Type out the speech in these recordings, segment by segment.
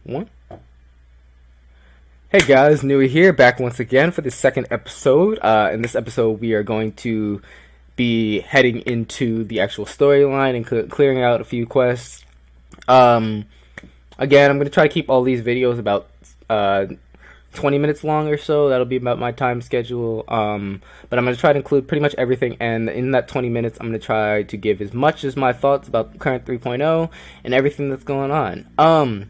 One. Hey guys, Nuie here, back once again for the second episode. In this episode, we are going to be heading into the actual storyline and clearing out a few quests. Again, I'm going to try to keep all these videos about 20 minutes long or so. That'll be about my time schedule. But I'm going to try to include pretty much everything, and in that 20 minutes, I'm going to try to give as much as my thoughts about current 3.0 and everything that's going on.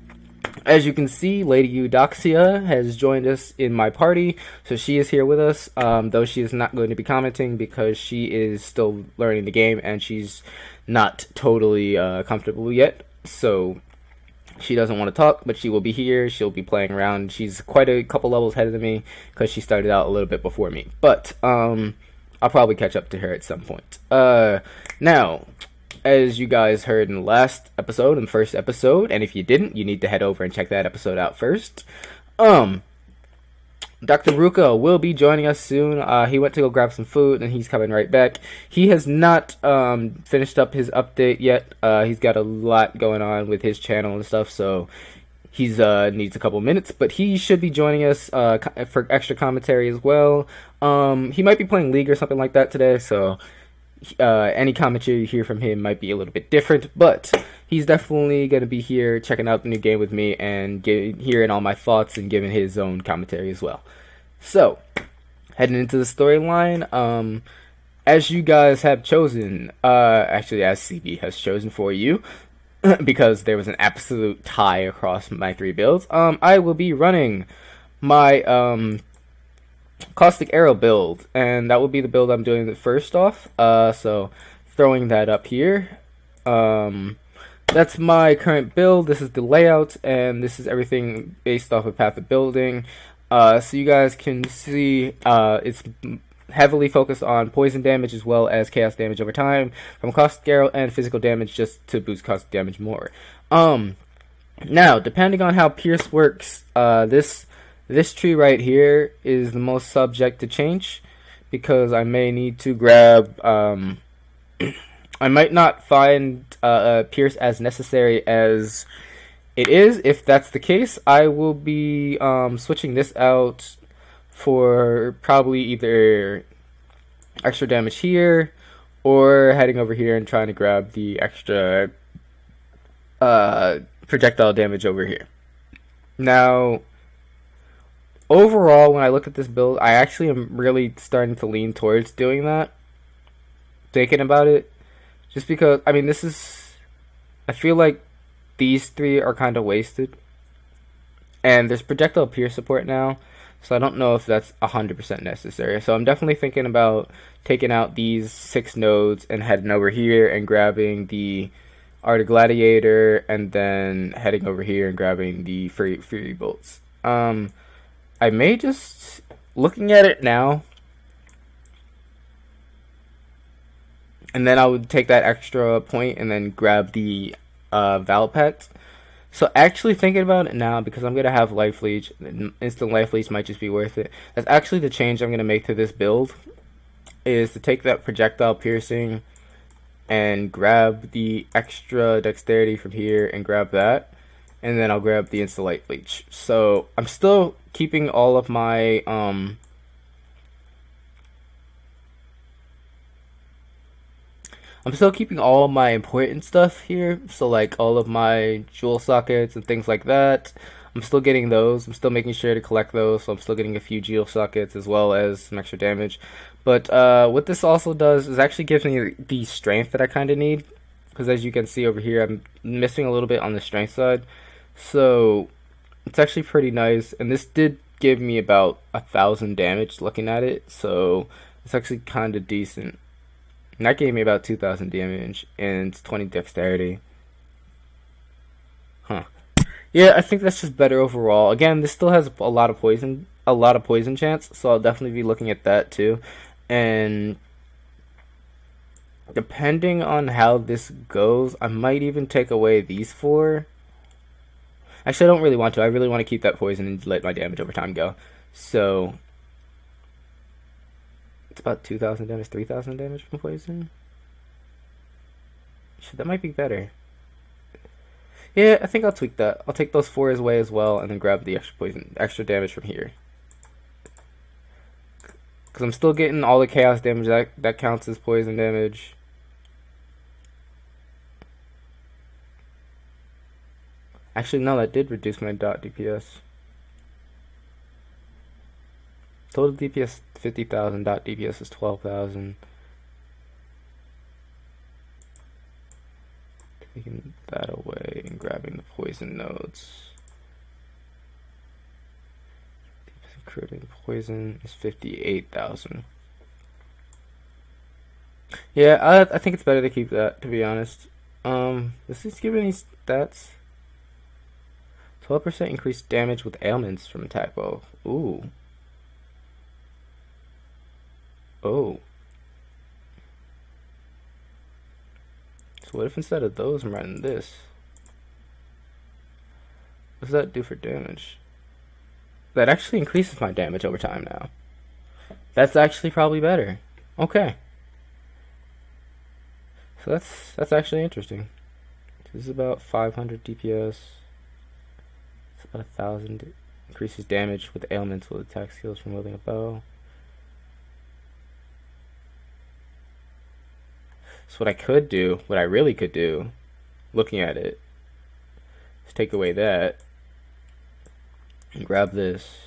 As you can see, Lady Eudoxia has joined us in my party, so she is here with us, though she is not going to be commenting because she is still learning the game and she's not totally comfortable yet, so she doesn't want to talk, but she will be here, she'll be playing around. She's quite a couple levels ahead of me because she started out a little bit before me, but I'll probably catch up to her at some point. Now, as you guys heard in the last episode, in the first episode, and if you didn't, you need to head over and check that episode out first. Dr. Ruka will be joining us soon. He went to go grab some food, and he's coming right back. He has not finished up his update yet. He's got a lot going on with his channel and stuff, so he's needs a couple minutes, but he should be joining us for extra commentary as well. He might be playing League or something like that today, so any commentary you hear from him might be a little bit different, but he's definitely going to be here checking out the new game with me and hearing all my thoughts and giving his own commentary as well. So, heading into the storyline, as you guys have chosen, actually as CB has chosen for you, because there was an absolute tie across my three builds, I will be running my Caustic Arrow build, and that will be the build I'm doing first off. So throwing that up here. That's my current build. This is the layout, and this is everything based off of Path of Building. So you guys can see it's heavily focused on poison damage as well as chaos damage over time from Caustic Arrow and physical damage just to boost caustic damage more. Now, depending on how Pierce works, this tree right here is the most subject to change because I may need to grab, I might not find Pierce as necessary as it is. If that's the case, I will be switching this out for probably either extra damage here or heading over here and trying to grab the extra projectile damage over here. Now, overall, when I look at this build, I actually am really starting to lean towards doing that. Thinking about it. Just because, I mean, I feel like these three are kind of wasted. And there's projectile pierce support now, so I don't know if that's 100% necessary. So I'm definitely thinking about taking out these 6 nodes and heading over here and grabbing the Art of Gladiator, and then heading over here and grabbing the Fury Bolts. I may just, looking at it now, and then I would take that extra point and then grab the Valpet. So actually thinking about it now, because I'm going to have Life Leech, instant Life Leech might just be worth it. That's actually the change I'm going to make to this build, is to take that projectile piercing and grab the extra dexterity from here and grab that. And then I'll grab the instant Life Leech. So I'm still keeping all of my important stuff here. So like all of my jewel sockets and things like that. I'm still getting those. I'm still making sure to collect those. So I'm still getting a few jewel sockets as well as some extra damage. But what this also does is actually gives me the strength that I kind of need. Because as you can see over here, I'm missing a little bit on the strength side. So it's actually pretty nice, and this did give me about 1,000 damage looking at it, so it's actually kind of decent. And that gave me about 2,000 damage and 20 dexterity. Yeah, I think that's just better overall. Again, this still has a lot of poison chance, so I'll definitely be looking at that too. And depending on how this goes, I might even take away these 4. Actually, I don't really want to. I really want to keep that poison and let my damage over time go. So, it's about 2,000 damage, 3,000 damage from poison. Shit, that might be better. Yeah, I think I'll tweak that. I'll take those 4 away as well, and then grab the extra damage from here. Because I'm still getting all the chaos damage that counts as poison damage. Actually, no, that did reduce my dot DPS. Total DPS 50,000, dot DPS is 12,000. Taking that away and grabbing the poison nodes. Critting poison is 58,000. Yeah, I think it's better to keep that, to be honest. This is giving these stats. 12% increased damage with ailments from attack bow. Ooh. Oh. So what if instead of those I'm running this? What does that do for damage? That actually increases my damage over time now. That's actually probably better. Okay. So that's actually interesting. This is about 500 DPS. It's about 1,000. Increases damage with ailments with attack skills from wielding a bow. So what I could do, what I really could do, looking at it, is take away that and grab this.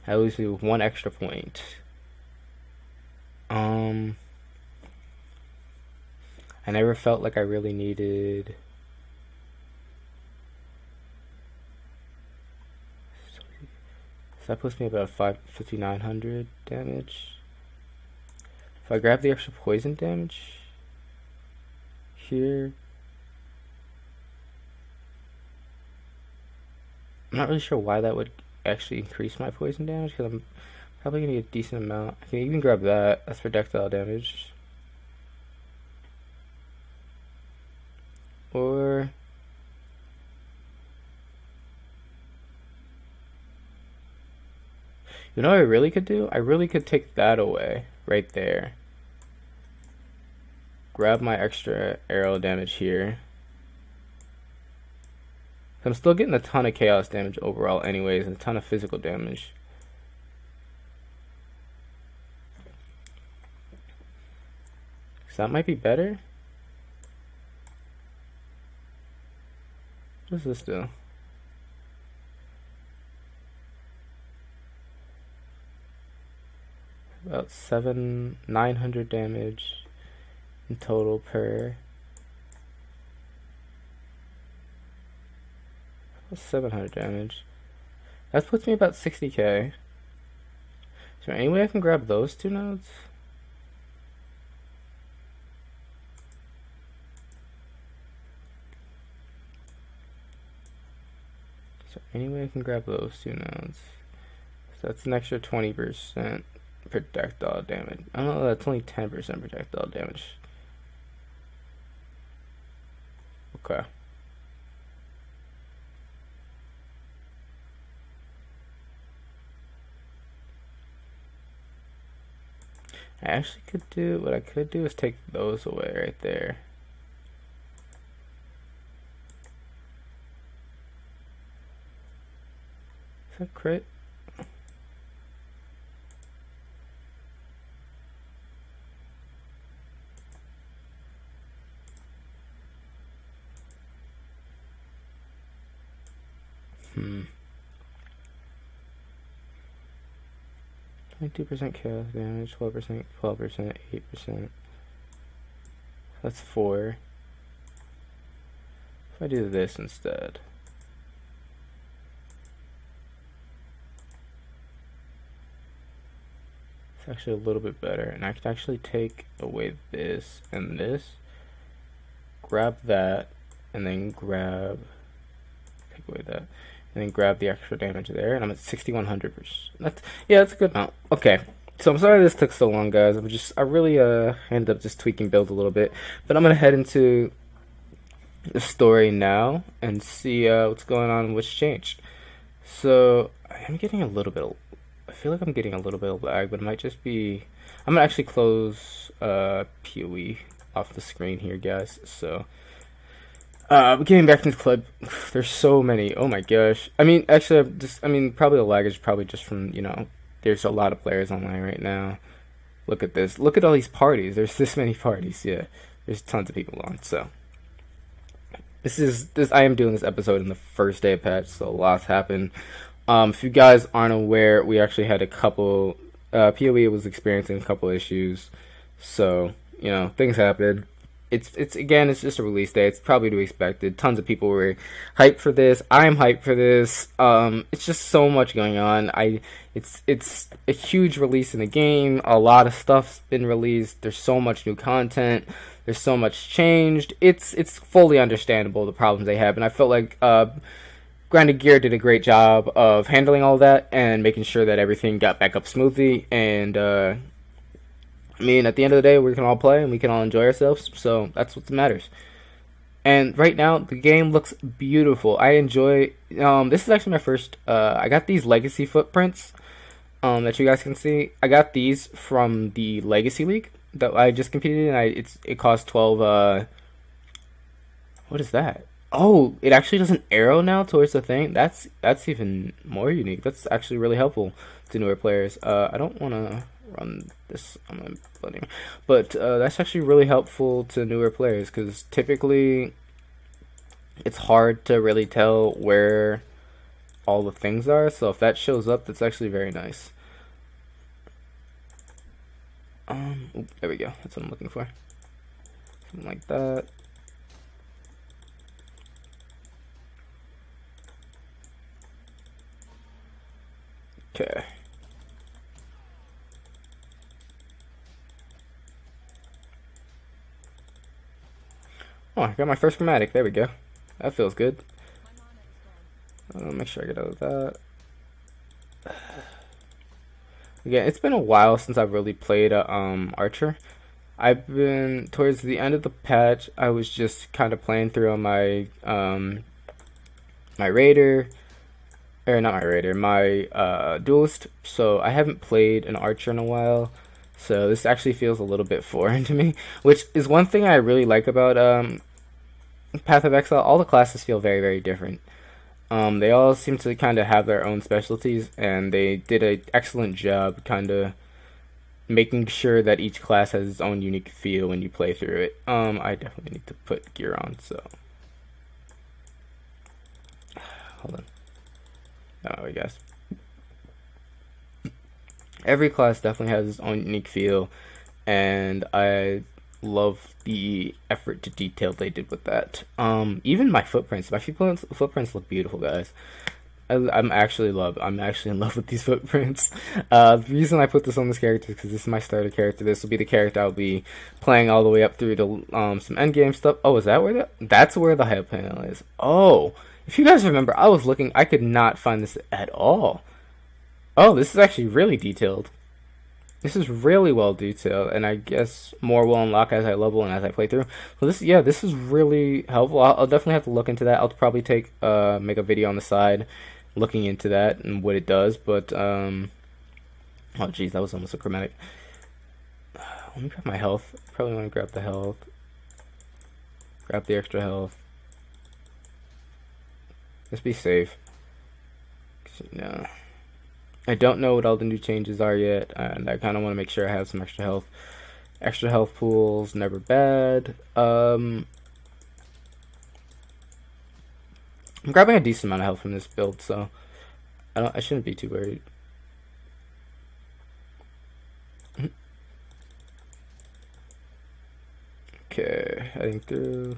I lose you 1 extra point. I never felt like I really needed. So that puts me about 5,900 damage. If I grab the extra poison damage here, I'm not really sure why that would actually increase my poison damage, because I'm probably going to get a decent amount. I can even grab that. That's projectile damage. Or you know what I really could do? I really could take that away right there. Grab my extra arrow damage here. I'm still getting a ton of chaos damage overall anyways, and a ton of physical damage. So that might be better. What does this do? About 900 damage in total per. 700 damage. That puts me about 60k. Is there any way I can grab those 2 nodes? Is there any way I can grab those 2 nodes? So that's an extra 20% projectile damage. I don't know, that's only 10% projectile damage. Okay. I actually could do, what I could do is take those away right there. Is that crit? Hmm. 22% chaos damage, 12%, 12%, 8%. That's 4. If I do this instead. It's actually a little bit better. And I can actually take away this and this. Grab that. And then grab. Take away that. And then grab the extra damage there, and I'm at 6,100%. That's a good amount. Okay, so I'm sorry this took so long, guys. I really ended up just tweaking build a little bit, but I'm gonna head into the story now and see what's going on, what's changed. So I am getting a little bit. I feel like I'm getting a little bit of lag, but it might just be. I'm gonna actually close PoE off the screen here, guys. So. Getting back into the club, there's so many. Oh my gosh. I mean, actually, probably the lag is probably just from, there's a lot of players online right now. Look at this. Look at all these parties. There's this many parties. Yeah, there's tons of people on. So I am doing this episode in the first day of patch, so lots happened. If you guys aren't aware, we actually had a couple. PoE was experiencing a couple issues, so things happen. It's just a release day. It's probably to be expected. Tons of people were hyped for this. I'm hyped for this. It's just so much going on. It's a huge release in the game. A lot of stuff's been released. There's so much new content. There's so much changed. It's fully understandable the problems they have, and I felt like Grinded Gear did a great job of handling all that and making sure that everything got back up smoothly. And at the end of the day, we can all play and we can all enjoy ourselves, so that's what matters. And right now, the game looks beautiful. I enjoy. This is actually my first. I got these Legacy footprints that you guys can see. I got these from the Legacy League that I just competed in. It cost 12. What is that? Oh, it actually does an arrow now towards the thing. That's even more unique. That's actually really helpful to newer players. I don't want to run this on my flooding, but that's actually really helpful to newer players because typically it's hard to really tell where all the things are. So if that shows up, that's actually very nice. There we go. That's what I'm looking for. Something like that. Okay. Oh, I got my first chromatic. There we go. That feels good. Make sure I get out of that. Again, it's been a while since I've really played Archer. I've been towards the end of the patch. I was just kind of playing through on my my Raider. Or not my Raider, my Duelist, so I haven't played an Archer in a while, so this actually feels a little bit foreign to me, which is one thing I really like about Path of Exile. All the classes feel very, very different. They all seem to kind of have their own specialties, and they did an excellent job kind of making sure that each class has its own unique feel when you play through it. I definitely need to put gear on, so hold on. Oh, I guess every class definitely has its own unique feel, and I love the effort to detail they did with that. Even my footprints look beautiful, guys. I'm actually in love with these footprints. The reason I put this on this character is because this is my starter character. This will be the character I'll be playing all the way up through to some endgame stuff. Oh, is that where that's where the hype panel is? Oh. If you guys remember, I was looking, I could not find this at all. Oh, this is actually really detailed. This is really well detailed, and I guess more will unlock as I level and as I play through. So this is really helpful. I'll definitely have to look into that. I'll probably make a video on the side looking into that and what it does, but, oh geez, that was almost a chromatic. Let me grab my health. Probably want to grab the health. Grab the extra health. Just be safe. No, I don't know what all the new changes are yet, and I kind of want to make sure I have some extra health. Extra health pools, never bad. I'm grabbing a decent amount of health from this build, so I shouldn't be too worried. Okay, heading through.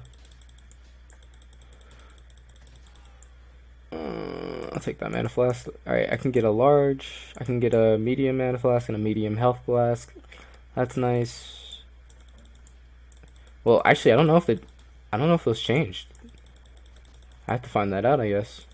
I'll take that mana flask. Alright, I can get a large, I can get a medium mana flask and a medium health flask. That's nice. Well, actually, I don't know if those changed. I have to find that out, I guess.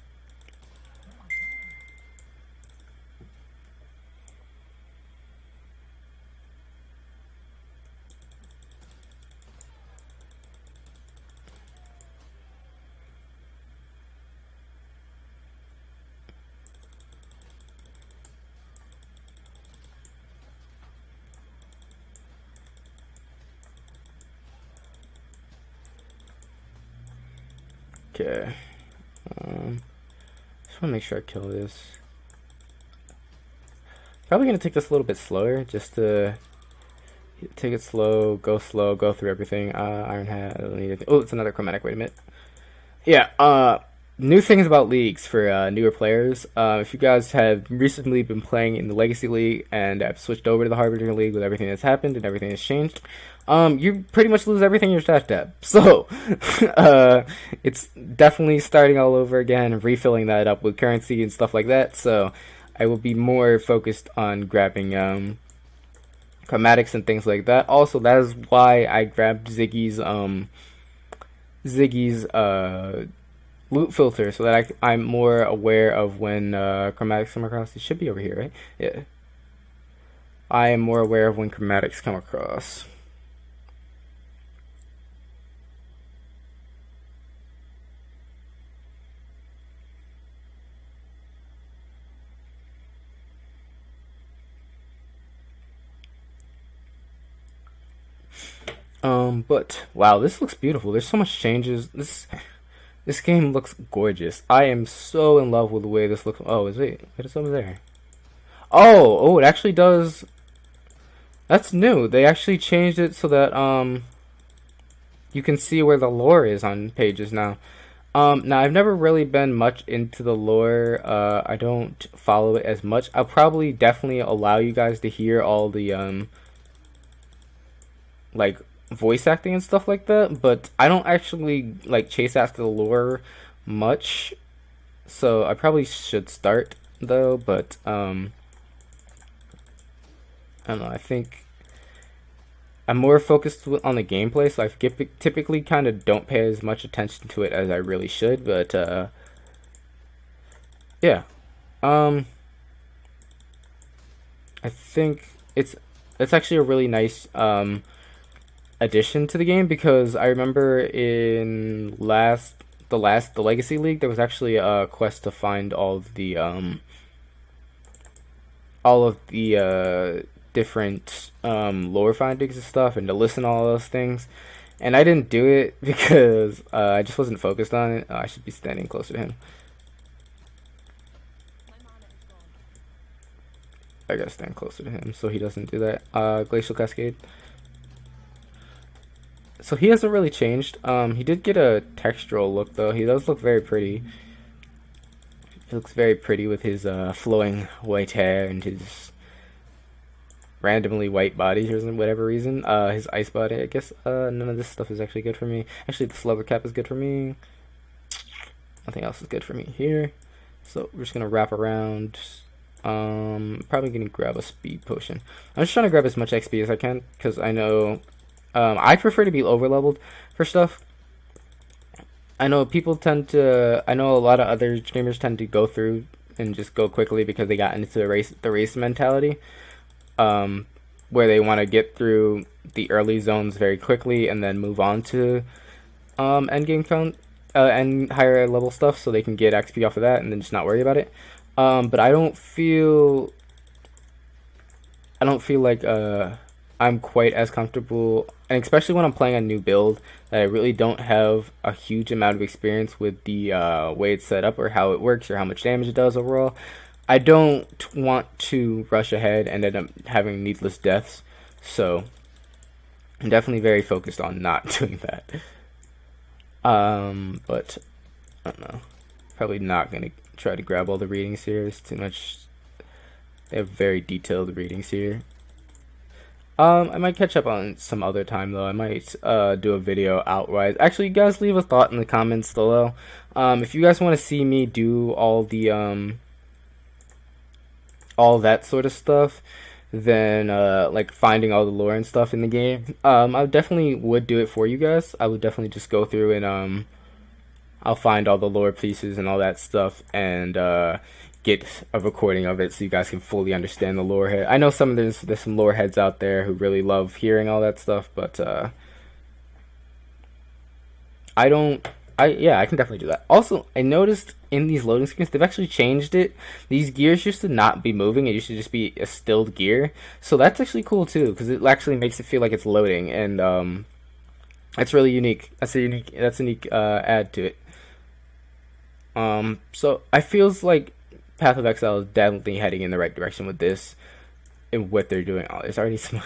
Okay. Just want to make sure I kill this. Probably gonna take this a little bit slower, just to take it slow, go through everything. Iron Hat, I don't need anything. Oh, it's another chromatic. Wait a minute. Yeah. New things about leagues for newer players. If you guys have recently been playing in the Legacy League and have switched over to the Harbinger League with everything that's happened and everything that's changed, you pretty much lose everything in your stat tab. So, it's definitely starting all over again and refilling that up with currency and stuff like that. So, I will be more focused on grabbing chromatics and things like that. Also, that is why I grabbed Ziggy's loot filter, so that I'm more aware of when chromatics come across. It should be over here, right? Yeah. I am more aware of when chromatics come across. But wow, this looks beautiful. There's so much changes. This game looks gorgeous. I am so in love with the way this looks. Oh, what is over there? Oh, it actually does. That's new. They actually changed it so that you can see where the lore is on pages now. Now I've never really been much into the lore. I don't follow it as much. I'll probably definitely allow you guys to hear all the like voice acting and stuff like that, but I don't actually like chase after the lore much, so I probably should start though. But I don't know, I think I'm more focused on the gameplay, so I typically kind of don't pay as much attention to it as I really should. But yeah, I think it's actually a really nice addition to the game, because I remember in the Legacy League, there was actually a quest to find all of the different lore findings and stuff, and to listen to all those things, and I didn't do it because I just wasn't focused on it. I should be standing closer to him. I gotta stand closer to him so he doesn't do that. Glacial Cascade. So he hasn't really changed. He did get a textural look though. He does look very pretty. He looks very pretty with his flowing white hair and his randomly white body for whatever reason. His ice body, I guess. None of this stuff is actually good for me. Actually, the slugger cap is good for me. Nothing else is good for me here. So we're just gonna wrap around. Probably gonna grab a speed potion. I'm just trying to grab as much XP as I can, because I know I prefer to be over leveled for stuff. I know a lot of other streamers tend to go through and just go quickly because they got into the race mentality, where they want to get through the early zones very quickly and then move on to end game count and higher level stuff, so they can get XP off of that and then just not worry about it. But I don't feel like I'm quite as comfortable, and especially when I'm playing a new build that I really don't have a huge amount of experience with the way it's set up or how it works or how much damage it does overall. I don't want to rush ahead and end up having needless deaths, so I'm definitely very focused on not doing that. But I don't know, probably not gonna try to grab all the readings here. It's too much. They have very detailed readings here. I might catch up on some other time though. I might do a video outright. Actually, you guys leave a thought in the comments below. If you guys want to see me do all the all that sort of stuff, then like finding all the lore and stuff in the game, I definitely would do it for you guys. I would definitely just go through and I'll find all the lore pieces and all that stuff and get a recording of it so you guys can fully understand the lore head. I know there's some lore heads out there who really love hearing all that stuff, but I can definitely do that. Also, I noticed in these loading screens they've actually changed it. These gears used to not be moving; it used to just be a stilled gear. So that's actually cool too, because it actually makes it feel like it's loading, and that's really unique. That's a unique add to it. So I feels like Path of Exile is definitely heading in the right direction with this and what they're doing. Oh, it's already smart.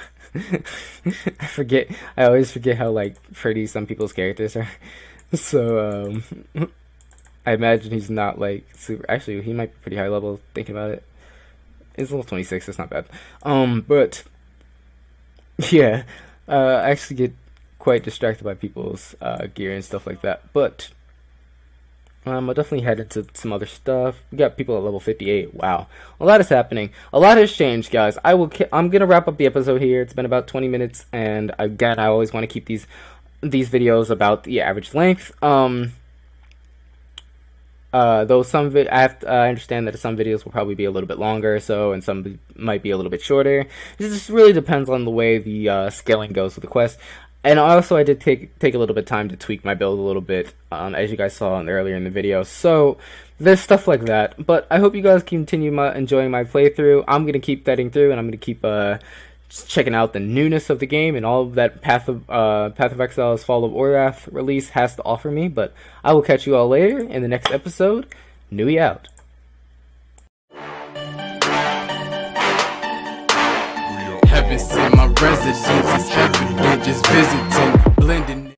I always forget how like pretty some people's characters are. So I imagine he's not like super. Actually, he might be pretty high level. Thinking about it, it's level 26. That's not bad. But yeah, I actually get quite distracted by people's gear and stuff like that. But I'll definitely head into some other stuff. We got people at level 58. Wow, a lot is happening. A lot has changed, guys. I'm gonna wrap up the episode here. It's been about 20 minutes, and again, I always want to keep these videos about the average length. Though I understand that some videos will probably be a little bit longer, and some might be a little bit shorter. It just really depends on the way the scaling goes with the quest. And also, I did take a little bit of time to tweak my build a little bit, as you guys saw earlier in the video. So there's stuff like that. But I hope you guys continue enjoying my playthrough. I'm gonna keep threading through, and I'm gonna keep just checking out the newness of the game and all of that Path of Exile's Fall of Oraith release has to offer me. But I will catch you all later in the next episode. Nuie out. Heaven sent my residence, it's evident, just visiting, blending.